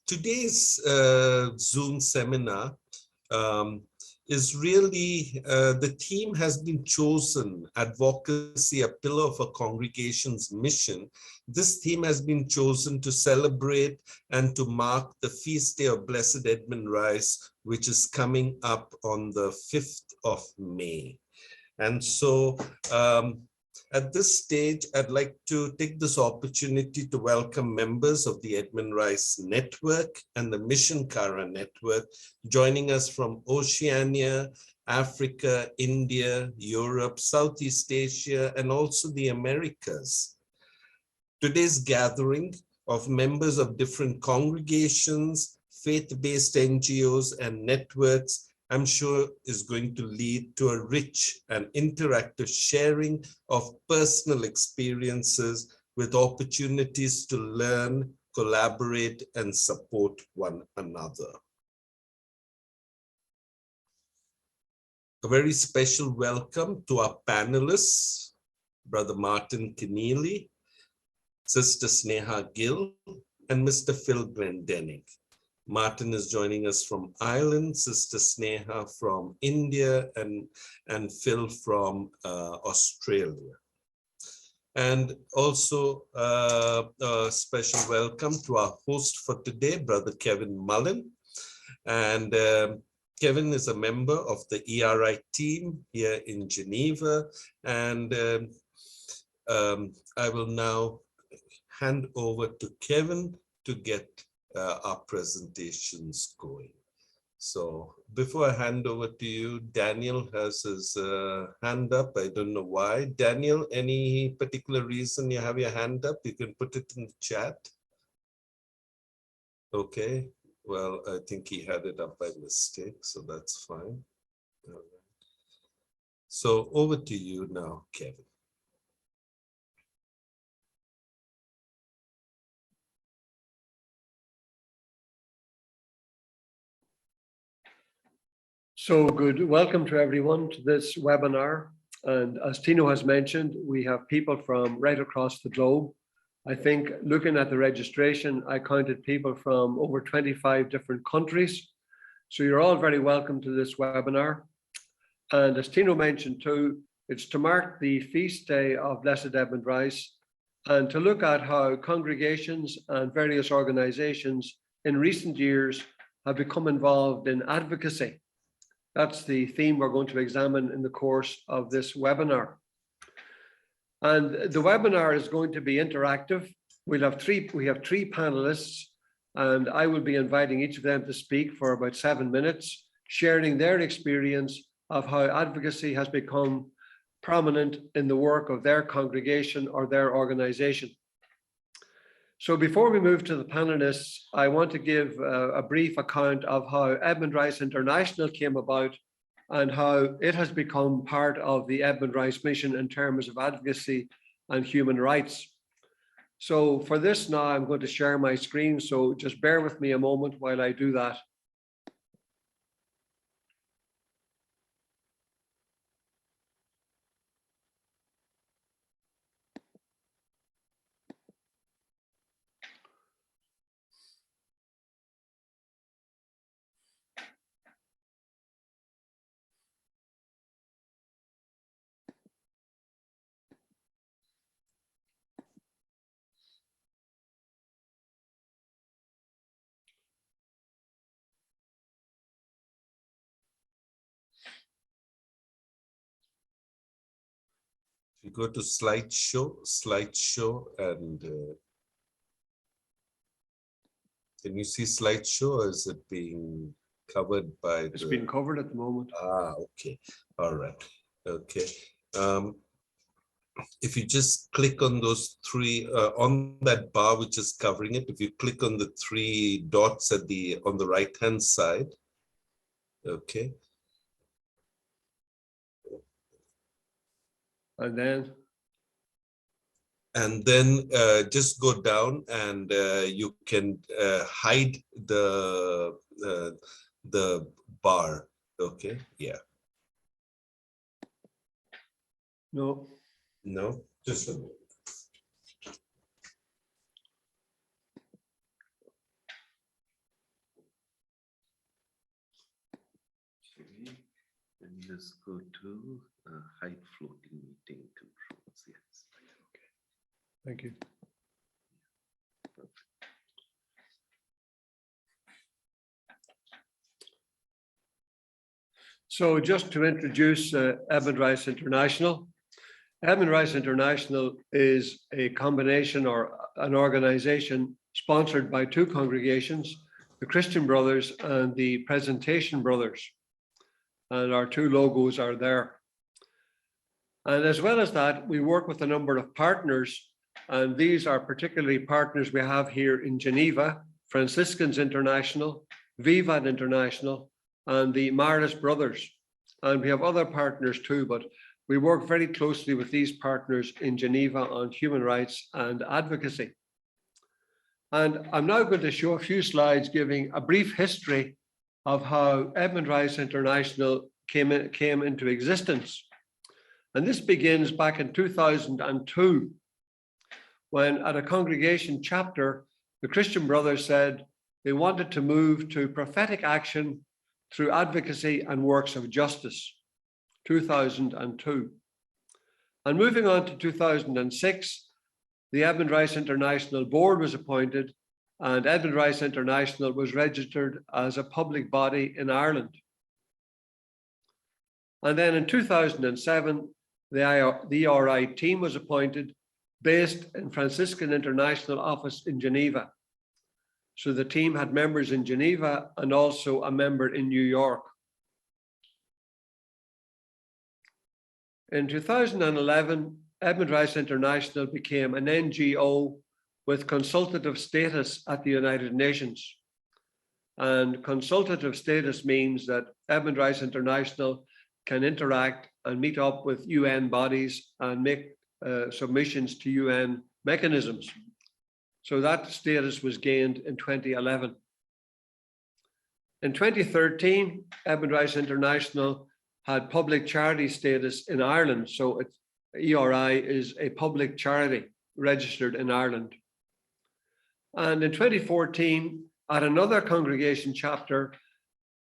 Today's Zoom seminar is really, the theme has been chosen, advocacy, a pillar of a congregation's mission. This theme has been chosen to celebrate and to mark the feast day of Blessed Edmund Rice, which is coming up on the 5th of May. And so at this stage, I'd like to take this opportunity to welcome members of the Edmund Rice Network and the Mission Cara Network, joining us from Oceania, Africa, India, Europe, Southeast Asia, and also the Americas. Today's gathering of members of different congregations, faith-based NGOs, and networks, I'm sure is going to lead to a rich and interactive sharing of personal experiences with opportunities to learn, collaborate, and support one another. A very special welcome to our panelists, Brother Martin Keneally, Sister Sneha Gill, and Mr. Phil Glendenning. Martin is joining us from Ireland, Sister Sneha from India, and Phil from Australia. And also a special welcome to our host for today, Brother Kevin Mullan. And Kevin is a member of the ERI team here in Geneva. And I will now hand over to Kevin to get our presentations going. So before I hand over to you, Daniel has his hand up. I don't know why. Daniel, any particular reason you have your hand up? You can put it in the chat. Okay, well, I think he had it up by mistake, so that's fine. All right. So over to you now, Kevin. So good. Welcome to everyone to this webinar. And as Tino has mentioned, we have people from right across the globe. I think looking at the registration, I counted people from over 25 different countries. So you're all very welcome to this webinar. And as Tino mentioned too, it's to mark the feast day of Blessed Edmund Rice and to look at how congregations and various organizations in recent years have become involved in advocacy. That's the theme we're going to examine in the course of this webinar. And the webinar is going to be interactive. We have three panelists, and I will be inviting each of them to speak for about 7 minutes, sharing their experience of how advocacy has become prominent in the work of their congregation or their organization. So before we move to the panelists, I want to give a brief account of how Edmund Rice International came about and how it has become part of the Edmund Rice mission in terms of advocacy and human rights. So for this now, I'm going to share my screen. So just bear with me a moment while I do that. You go to slideshow, and can you see slideshow, or is it being covered by It's being covered at the moment. Ah, okay. All right. Okay. If you just click on those three, on that bar which is covering it, if you click on the three dots at on the right-hand side, okay. And then just go down, and you can hide the bar. Okay, yeah. No, just a minute. Let's go to height floating meeting controls. Yes. Thank you. So just to introduce Edmund Rice International. Edmund Rice International is a combination or an organization sponsored by two congregations, the Christian Brothers and the Presentation Brothers. And our two logos are there. And as well as that, we work with a number of partners, and these are particularly partners we have here in Geneva, Franciscans International, Vivat International, and the Marlis Brothers. And we have other partners too, but we work very closely with these partners in Geneva on human rights and advocacy. And I'm now going to show a few slides giving a brief history of how Edmund Rice International came into existence. And this begins back in 2002, when at a congregation chapter, the Christian Brothers said they wanted to move to prophetic action through advocacy and works of justice, 2002. And moving on to 2006, the Edmund Rice International Board was appointed, and Edmund Rice International was registered as a public body in Ireland. And then in 2007, the ERI team was appointed, based in Franciscan International Office in Geneva. So the team had members in Geneva and also a member in New York. In 2011, Edmund Rice International became an NGO with consultative status at the United Nations. And consultative status means that Edmund Rice International can interact and meet up with UN bodies and make submissions to UN mechanisms. So that status was gained in 2011. In 2013, Edmund Rice International had public charity status in Ireland. So ERI is a public charity registered in Ireland. And in 2014, at another congregation chapter,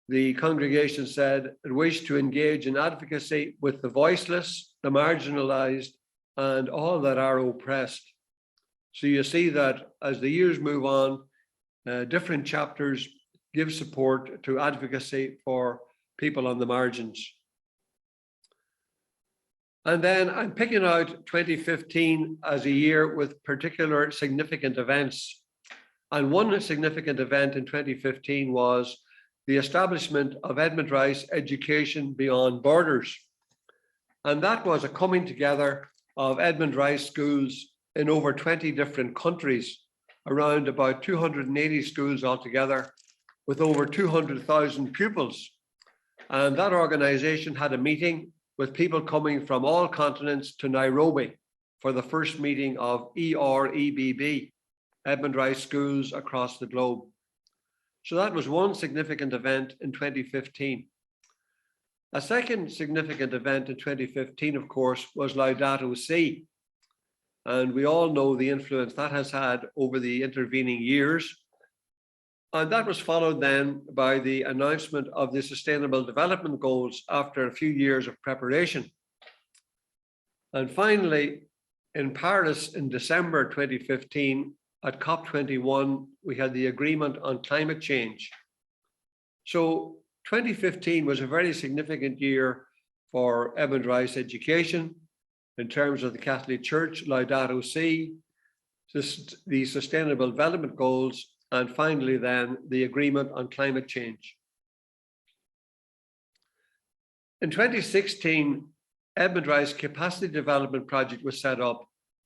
the congregation said it wished to engage in advocacy with the voiceless, the marginalized, and all that are oppressed. So you see that as the years move on, different chapters give support to advocacy for people on the margins. And then I'm picking out 2015 as a year with particular significant events. And one significant event in 2015 was the establishment of Edmund Rice Education Beyond Borders. And that was a coming together of Edmund Rice schools in over 20 different countries, around about 280 schools altogether, with over 200,000 pupils. And that organization had a meeting with people coming from all continents to Nairobi for the first meeting of EREBB, Edmund Rice schools across the globe. So that was one significant event in 2015. A second significant event in 2015, of course, was Laudato Si. And we all know the influence that has had over the intervening years. And that was followed then by the announcement of the Sustainable Development Goals after a few years of preparation. And finally, in Paris in December 2015, at COP21, we had the agreement on climate change. So 2015 was a very significant year for Edmund Rice education in terms of the Catholic Church, Laudato Si, the Sustainable Development Goals, and finally then the agreement on climate change. In 2016, Edmund Rice Capacity Development Project was set up.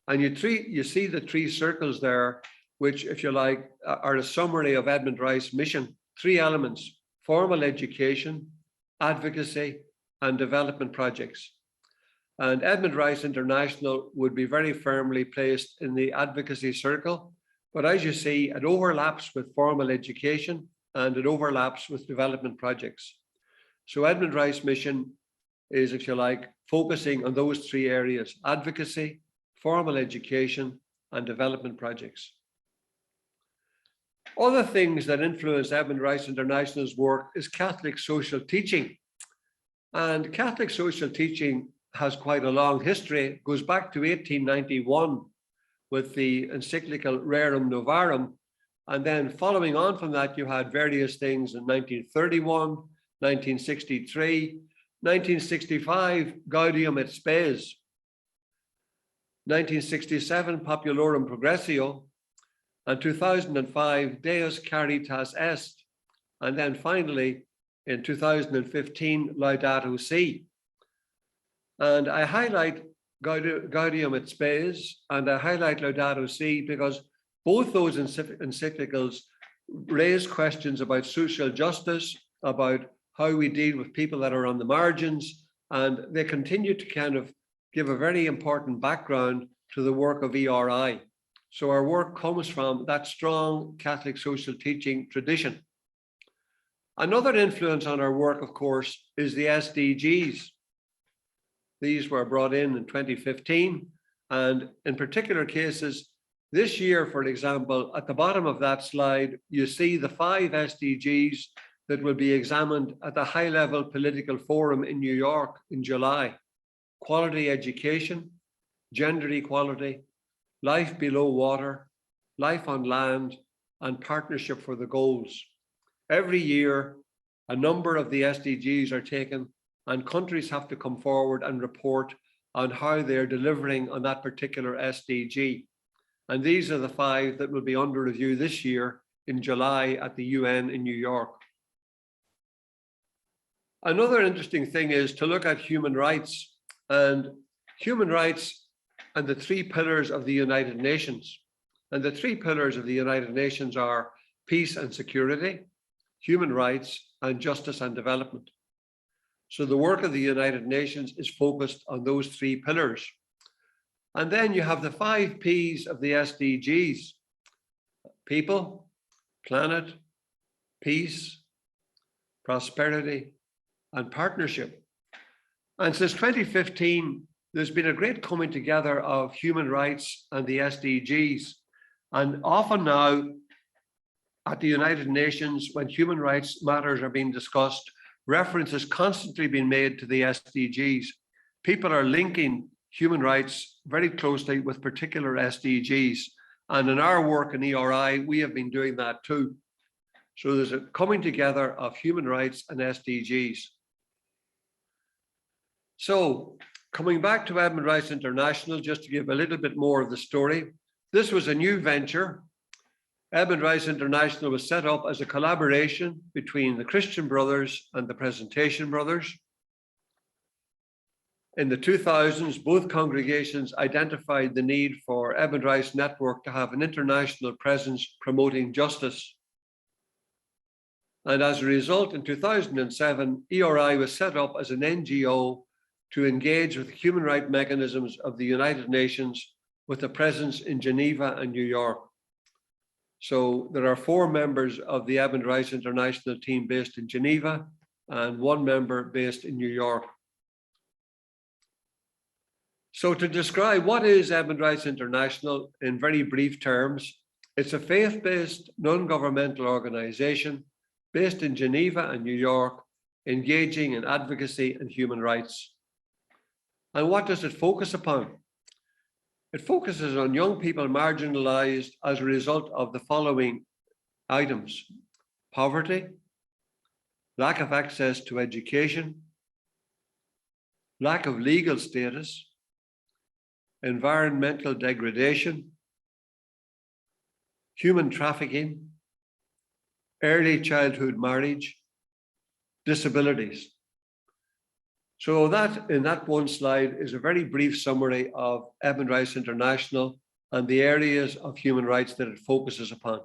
And you see the three circles there, which, if you like, are a summary of Edmund Rice mission. Three elements: formal education, advocacy, and development projects. And Edmund Rice International would be very firmly placed in the advocacy circle. But as you see, it overlaps with formal education and it overlaps with development projects. So Edmund Rice mission is, if you like, focusing on those three areas: advocacy, formal education, and development projects. Other things that influence Edmund Rice International's work is Catholic social teaching. And Catholic social teaching has quite a long history. It goes back to 1891 with the encyclical Rerum Novarum. And then following on from that, you had various things in 1931, 1963, 1965, Gaudium et Spes, 1967, Populorum Progressio, and 2005, Deus Caritas Est. And then finally, in 2015, Laudato Si. And I highlight Gaudium et Spes and I highlight Laudato Si because both those encyclicals raise questions about social justice, about how we deal with people that are on the margins, and they continue to kind of give a very important background to the work of ERI. So our work comes from that strong Catholic social teaching tradition. Another influence on our work, of course, is the SDGs. These were brought in 2015, and in particular cases, this year, for example, at the bottom of that slide, you see the 5 SDGs that will be examined at the high-level political forum in New York in July. Quality education, gender equality, life below water, life on land, and partnership for the goals. Every year, a number of the SDGs are taken and countries have to come forward and report on how they're delivering on that particular SDG. And these are the 5 that will be under review this year in July at the UN in New York. Another interesting thing is to look at human rights and the 3 pillars of the United Nations. And the 3 pillars of the United Nations are peace and security, human rights, and justice and development. So the work of the United Nations is focused on those 3 pillars. And then you have the 5 P's of the SDGs: people, planet, peace, prosperity, and partnership. And since 2015, there's been a great coming together of human rights and the SDGs. And often now at the United Nations, when human rights matters are being discussed, reference is constantly being made to the SDGs. People are linking human rights very closely with particular SDGs. And in our work in ERI, we have been doing that too. So there's a coming together of human rights and SDGs. So coming back to Edmund Rights International, just to give a little bit more of the story, this was a new venture. Edmund Rights International was set up as a collaboration between the Christian Brothers and the Presentation Brothers. In the 2000s, both congregations identified the need for Edmund Rights Network to have an international presence promoting justice. And as a result, in 2007, ERI was set up as an NGO to engage with the human rights mechanisms of the United Nations with a presence in Geneva and New York. So there are 4 members of the Edmund Rights International team based in Geneva and 1 member based in New York. So to describe what is Edmund Rights International in very brief terms, it's a faith-based, non-governmental organization based in Geneva and New York, engaging in advocacy and human rights. And what does it focus upon? It focuses on young people marginalized as a result of the following items: poverty, lack of access to education, lack of legal status, environmental degradation, human trafficking, early childhood marriage, disabilities. So that in that one slide is a very brief summary of Edmund Rights International and the areas of human rights that it focuses upon.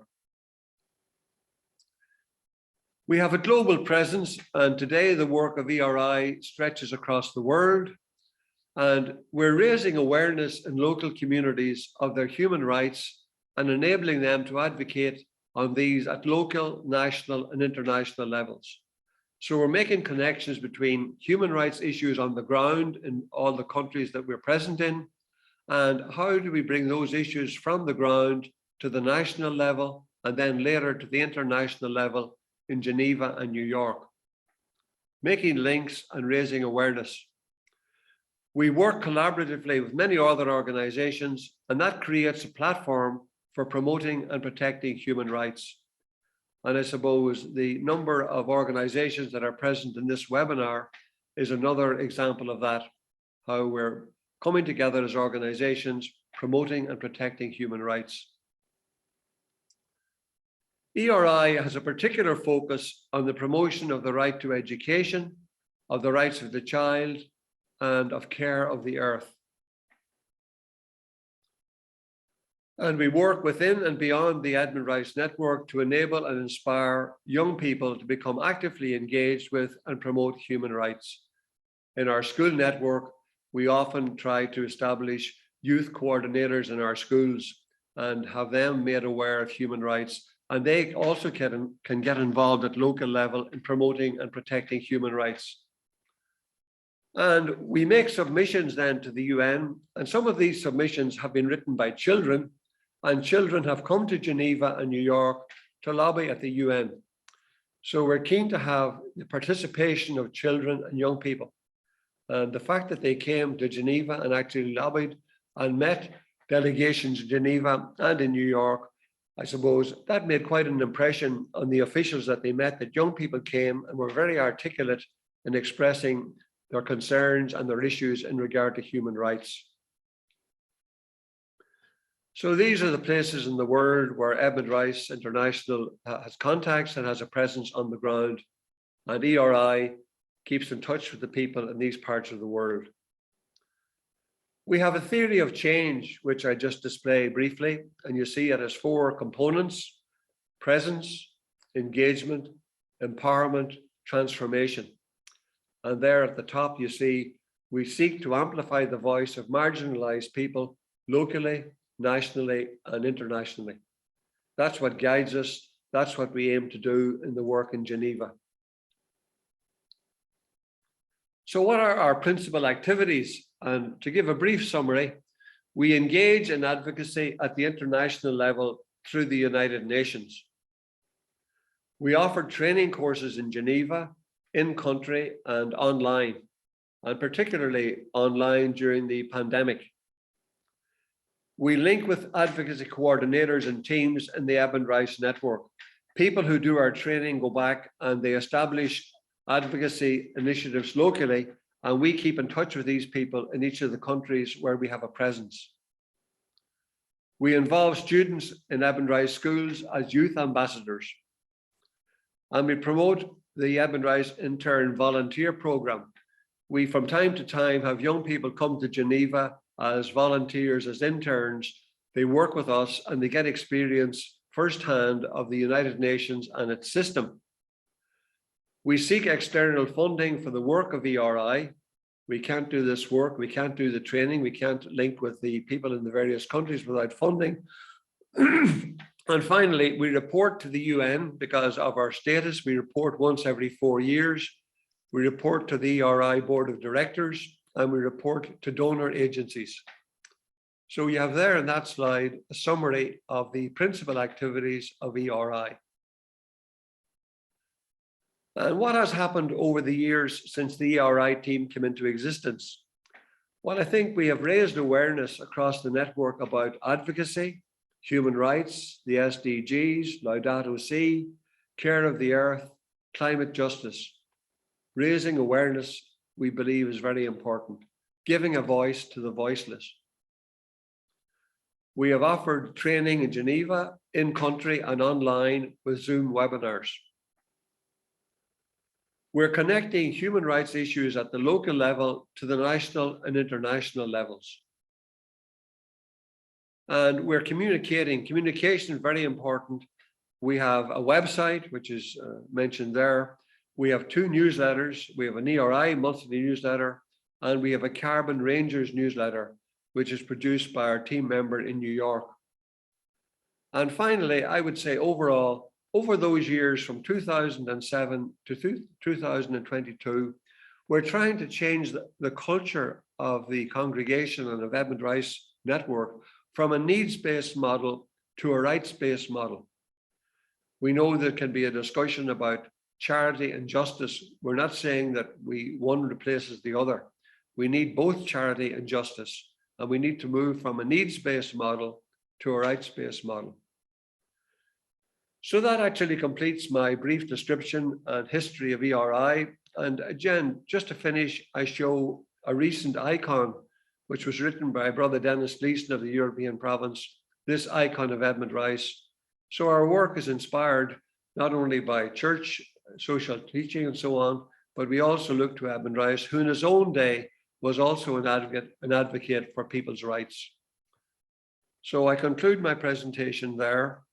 We have a global presence, and today the work of ERI stretches across the world, and we're raising awareness in local communities of their human rights and enabling them to advocate on these at local, national, and international levels. So we're making connections between human rights issues on the ground in all the countries that we're present in, and how do we bring those issues from the ground to the national level, and then later to the international level in Geneva and New York. making links and raising awareness. We work collaboratively with many other organizations, and that creates a platform for promoting and protecting human rights. And I suppose the number of organizations that are present in this webinar is another example of that, how we're coming together as organizations, promoting and protecting human rights. ERI has a particular focus on the promotion of the right to education, of the rights of the child, and of care of the earth. And we work within and beyond the Edmund Rice Network to enable and inspire young people to become actively engaged with and promote human rights. In our school network, we often try to establish youth coordinators in our schools and have them made aware of human rights. And they also can get involved at local level in promoting and protecting human rights. And we make submissions then to the UN, and some of these submissions have been written by children, and children have come to Geneva and New York to lobby at the UN. So we're keen to have the participation of children and young people. And the fact that they came to Geneva and actually lobbied and met delegations in Geneva and in New York, I suppose that made quite an impression on the officials that they met, that young people came and were very articulate in expressing their concerns and their issues in regard to human rights. So these are the places in the world where Edmund Rice International has contacts and has a presence on the ground, and ERI keeps in touch with the people in these parts of the world. We have a theory of change, which I just display briefly, and you see it as 4 components: presence, engagement, empowerment, transformation. And there at the top, you see, we seek to amplify the voice of marginalized people locally, nationally, and internationally. That's what guides us. That's what we aim to do in the work in Geneva. So what are our principal activities? And to give a brief summary, we engage in advocacy at the international level through the United Nations. We offer training courses in Geneva, in country and online, and particularly online during the pandemic. We link with advocacy coordinators and teams in the Edmund Rice Network. People who do our training go back and they establish advocacy initiatives locally, and we keep in touch with these people in each of the countries where we have a presence. We involve students in Edmund Rice schools as youth ambassadors, and we promote the Edmund Rice Intern Volunteer Program. We, from time to time, have young people come to Geneva as volunteers, as interns. They work with us and they get experience firsthand of the United Nations and its system. We seek external funding for the work of ERI. We can't do this work, we can't do the training, we can't link with the people in the various countries without funding. And finally, we report to the UN because of our status. We report once every 4 years. We report to the ERI Board of Directors, and we report to donor agencies. So you have there in that slide a summary of the principal activities of ERI. And what has happened over the years since the ERI team came into existence? Well, I think we have raised awareness across the network about advocacy, human rights, the SDGs, Laudato Si, care of the earth, climate justice. Raising awareness, we believe, is very important, giving a voice to the voiceless. We have offered training in Geneva, in country and online with Zoom webinars. We're connecting human rights issues at the local level to the national and international levels. And we're communication is very important. We have a website, which is mentioned there. We have 2 newsletters. We have an ERI monthly newsletter, and we have a Carbon Rangers newsletter, which is produced by our team member in New York. And finally, I would say overall, over those years from 2007 to 2022, we're trying to change the culture of the congregation and of Edmund Rice Network from a needs-based model to a rights-based model. We know there can be a discussion about charity and justice. We're not saying that one replaces the other. We need both charity and justice, and we need to move from a needs-based model to a rights-based model. So that actually completes my brief description and history of ERI. And again, just to finish, I show a recent icon, which was written by Brother Dennis Gleeson of the European province, this icon of Edmund Rice. So our work is inspired not only by church, social teaching and so on, but we also look to Edmund Rice, who in his own day was also an advocate for people's rights. So I conclude my presentation there.